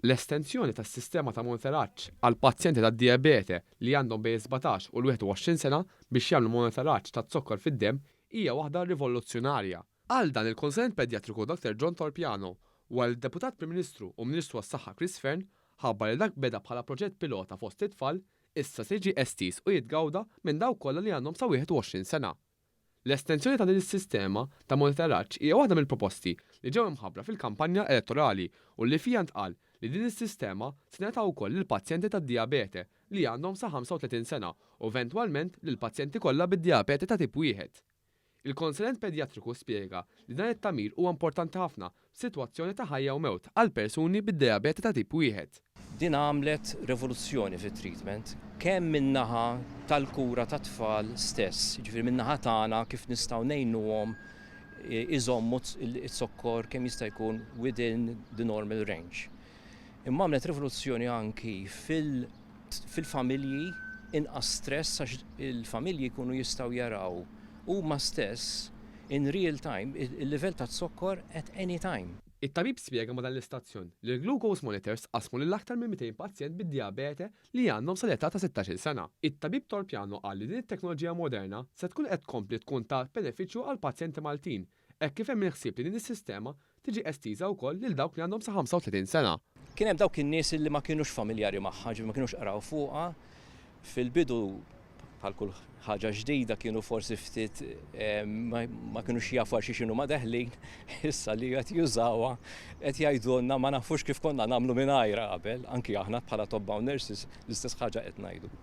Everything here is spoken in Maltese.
L-estensjoni tas-sistema ta' monitoraġġ għal pazjenti tad-dijabete li għandhom bejn 17 u l-21 sena biex jagħmlu monitoraġġ tat-zokkor fid-demm hija waħda rivoluzzjonarja. Għal dan il-konsulent pedjatriku Dr. John Torpiano u għal deputat Prim Ministru u Ministru għas-Saħħa Chris Fern ħabbar li dak beda bħala proġett pilota fost it-tfal issa se jiġi estis u jitgawda minn dawk kollha li għandhom sa 21 sena. L-estensjoni ta' din is-sistema ta' monitoraġġ hija waħda mill-proposti li ġew imħabbra fil-kampanja elettorali u li fija ntqal li din is-sistema se ngħataw ukoll lill-pazjenti tad-dijabete li għandhom sa 35 sena u eventwalment lill-pazjenti kollha bid-dijabete ta' tip wieħed. Il-konsulent pedjatriku spjega li dan it-tagħmir huwa importanti ħafna f'sitwazzjoni ta' ħajja u mewt għal persuni bid-dijabete ta' tip wieħed. Din għamlet revoluzzjoni fit-treatment, kemm min-naħa tal-kura tat-tfal stess, jiġifieri min-naħa tagħna kif nistgħu ngħinuhom iżommu s-sokkor kemm jista' jkun within the normal range. Imma għamlet revoluzzjoni anki fil-familji inqas stress għax il-familji jkunu jistgħu jaraw huma stess in real time il-livell tat-sokkor at any time. It-tabib spjega ma' dan l-istazzjon li l-glucose monitors qasmu lil aktar minn 200 pazjent bid-dijabete li għandhom sal-età ta' 16 sena. It-tabib Torpiano qal li din it-teknoloġija moderna se tkun qed tkompli tkun ta' benefiċċju għal pazjenti Maltin, hekk kif hemm il-ħsieb li din is-sistema tiġi estiża wkoll lil dawk li għandhom sa 35 sena. Kien hemm dawk in-nies li ma kinux familjari magħha, ma kinux qaraw fuqha fil-bidu bħal kull ħaġa ġdida kienu forsi ftit ma kinux jafu għal xi ma deħlin, issa li qed jużawha qed jgħidulna ma nafux kif konna nagħmlu mingħajrha qabel, anki aħna bħala tobba u nurses l-istess ħaġa qed ngħidu.